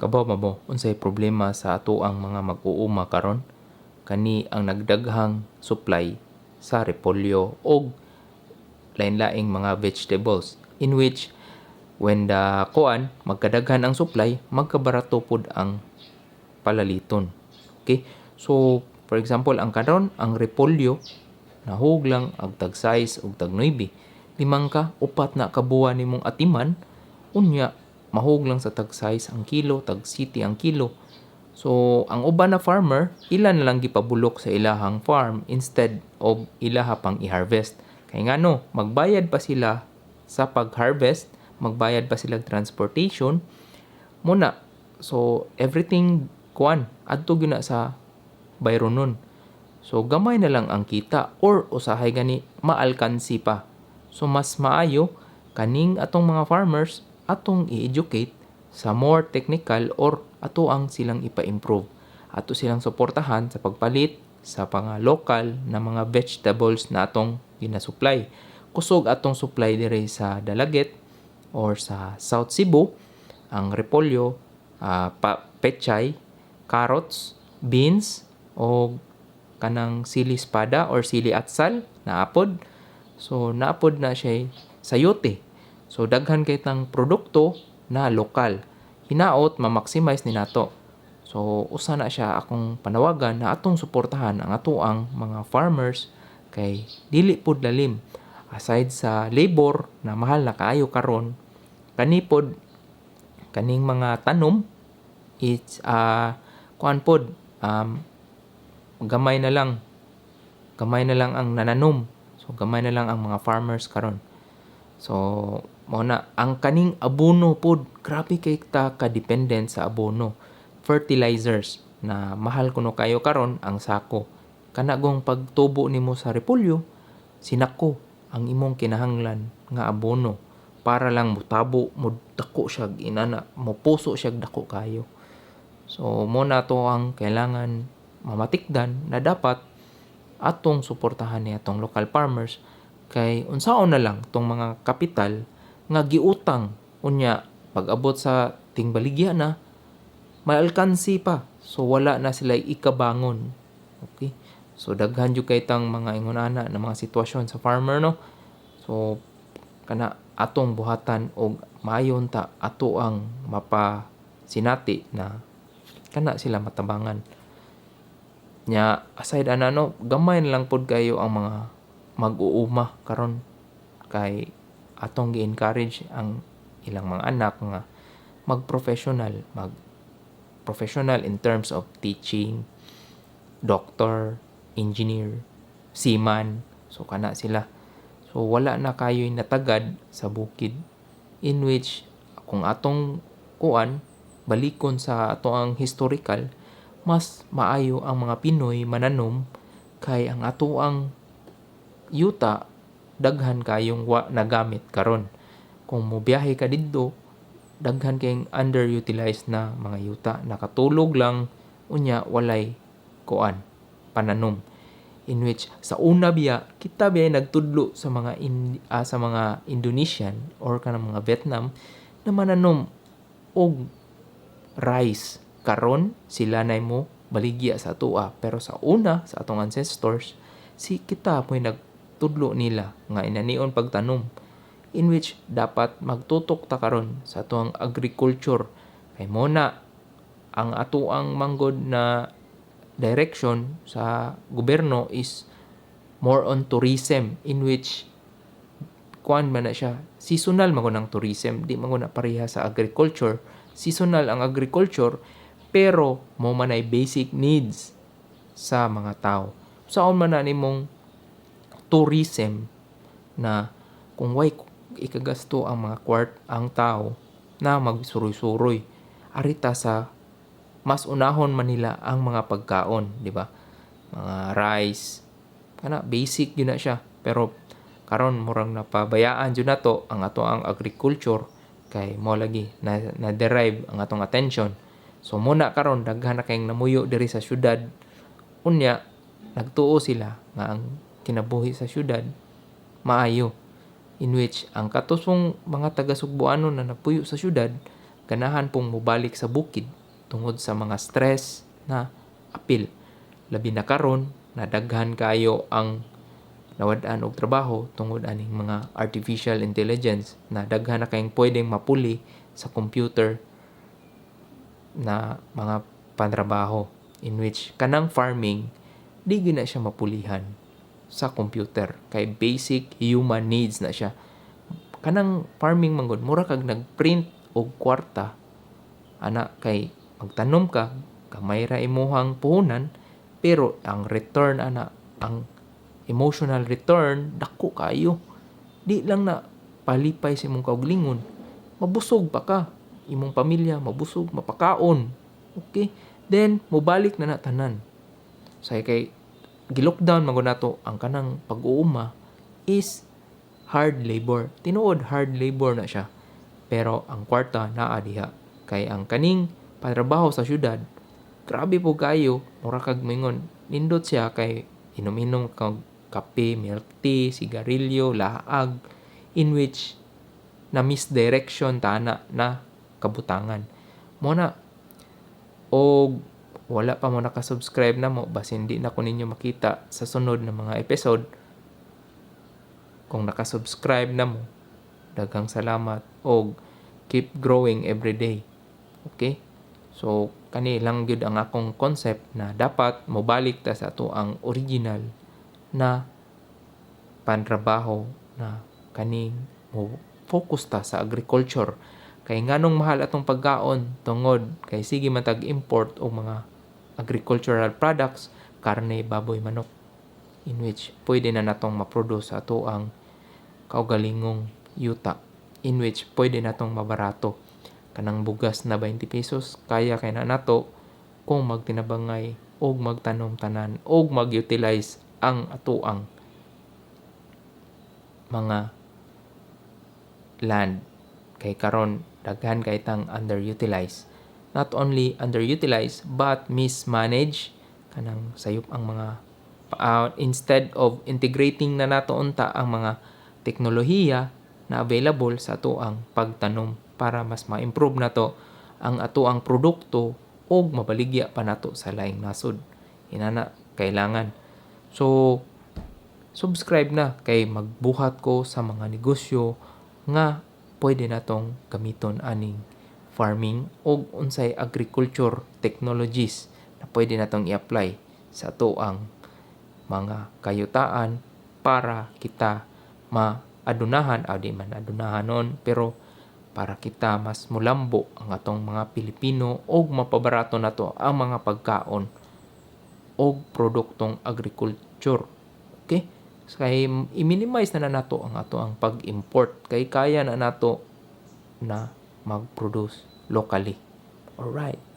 Kabaw mo, unsay problema sa ato ang mga mag-uuma karon? Kani ang nagdaghang supply sa repolyo o lain-laing mga vegetables in which when the magkadaghan ang supply, magkabarato pod ang palaliton. Okay? So, for example, ang karon, ang repolyo nahuglang ag tag size ug tag 9. Limang ka, upat na kabuan nimong atiman, unya mahuglang sa tag size ang kilo, tag city ang kilo. So, ang uban na farmer, ilan na lang gipabulok sa ilahang farm instead of ilaha pang i-harvest. Kaya nga no, magbayad pa sila sa pag-harvest, magbayad pa sila transportation, muna. So, everything adto gyud na sa bayro nun. So, gamay na lang ang kita or usahay gani maalkansi pa. So, mas maayo kaning atong mga farmers atong i-educate sa more technical or ato ang silang ipa-improve. Ato silang suportahan sa pagpalit sa mga local na mga vegetables na atong ginasupply. Kusog atong supply dire sa Dalaget or sa South Cebu, ang repolyo, pechay, carrots, beans, o kanang sili espada or sili atsal na apod. So, naapod na siya sayote. So, daghan kay tang produkto na lokal. Hinaot, ma-maximize ni nato. So, usa na siya akong panawagan na atong suportahan ang atoang mga farmers kay dili pod lalim. Aside sa labor na mahal na kaayo karon, kanipod kaning mga tanom, it's gamay na lang ang nananom. So, gamay na lang ang mga farmers karon. So, mao na ang kaning abono pod, grabe kay ta ka-dependent sa abono. Fertilizers na mahal kuno kayo karon ang sako. Kanagong pagtubo nimo sa repolyo, sinako ang imong kinahanglan nga abono para lang mutabo, dako siya inana, mopuso siya dako kayo. So, mo na to ang kailangan mamatikdan na dapat atong suportahan ni atong local farmers kay unsaon na lang tong mga kapital nga giutang unya pag-abot sa tingbaligya na may alkansi pa, so wala na sila ikabangon. Okay, so daghan jud kay tang mga ingonana na mga sitwasyon sa farmer, no. So kana atong buhatan og maayon ta ato ang mapasinati na kana sila matabangan nya. Aside anano, gamay na lang pod kayo ang mga mag-uuma karon kay atong gi-encourage ang ilang mga anak nga mag-professional in terms of teaching, doctor, engineer, seaman. So kana sila. So wala na kayo'y natagad sa bukid in which kung atong balikon sa atong historical, mas maayo ang mga Pinoy mananom kay ang atoang yuta daghan kayong nagamit karon. Kung mobiyahe ka didto, daghan kayong underutilized na mga yuta, nakatulog lang unya walay pananom, in which sa una kita nagtudlo sa mga Indonesian or kanang mga Vietnam na mananom og rice. Karon sila na mo baligya sa atua, pero sa una sa atong ancestors kita mo'y nagtudlo nila nga inanion pagtanom, in which dapat magtutok ta karon sa atong agriculture kay mo na ang atoang manggod na direction sa gobyerno is more on tourism, in which man na siya seasonal man ang tourism, di man na pareha sa agriculture. Seasonal ang agriculture pero mo man ay basic needs sa mga tao. Saon man na nimong tourism na kung way ikagasto ang mga ang tao na magsuroy-suroy, arita sa mas unahon man nila ang mga pagkaon, di ba? Mga rice, kana basic yun na siya. Pero karon murang napabayaan jud nato ang ato ang agriculture kay mo lagi na derive ang atong attention. So muna karon daghan na kayong namuyo diri sa syudad, unya nagtuo sila nga ang kinabuhi sa syudad maayo, in which ang katusong mga taga-Sugboanon na napuyo sa syudad ganahan pong mubalik sa bukid tungod sa mga stress na apil. Labi na karon na daghan kayo ang nawad-an og trabaho tungod aning mga artificial intelligence na daghan na kayong pwedeng mapuli sa computer na mga pantrabaho, in which kanang farming di gyud na siya mapulihan sa computer kay basic human needs na siya. Kanang farming manggod mura kag nagprint og kwarta ana kay magtanom ka gamay ra imuhang puhunan, pero ang return ana, ang emotional return dako kayo. Di lang na palipay sa imong kaugalingon, mabusog pa ka, imong pamilya mabusog, mapakaon. Okay, then mobalik na tanan. Say kay gi-lockdown man nato ang kanang pag-uuma is hard labor. Tinuod hard labor na siya. Pero ang kwarta naa diha kay ang kaning patrabaho sa syudad grabe po kayo, mura kag mingon nindot siya kay inom-inom kag kape, milk tea, sigarilyo, laag, in which na misdirection tana na kabutangan. Muna, o wala pa mo nakasubscribe na mo, bas hindi na ko ninyo makita sa sunod na mga episode. Kung nakasubscribe na mo, daghang salamat o keep growing every day. Okay? So, kani lang gyud ang akong concept na dapat mobalik ta sa ato ang original na pantrabaho na kaning mo focus ta sa agriculture. Kay nganong mahal atong pagkaon tungod kay sige man tag import og mga agricultural products, karne, baboy, manok, in which pwede na natong maproduce sa ato ang kaugalingong yuta, in which pwede natong mabarato. Kanang bugas na 20 pesos kaya kay na nato kung magtinabangay og magtanom tanan og mag-utilize ang atuang mga land. Kay karon daghan kay tang underutilized. Not only underutilized but mismanaged, kanang sayop ang mga instead of integrating na nato unta ang mga teknolohiya na available sa atuang pagtanom para mas ma-improve nato ang atuang produkto og mabaligya pa nato sa laing nasod. Inana kailangan. So subscribe na kay magbuhat ko sa mga negosyo nga pwede natong gamiton aning farming o unsay agriculture technologies na pwede natong i-apply sa atuang mga kayutaan para kita maadunahan, di man adunahanon, pero para kita mas mulambo ang atong mga Pilipino o mapabarato nato ang mga pagkaon o produktong agriculture. Okay? Kay i-minimize na nato ang ato ang pag-import kay kaya na nato na mag-produce locally. Alright.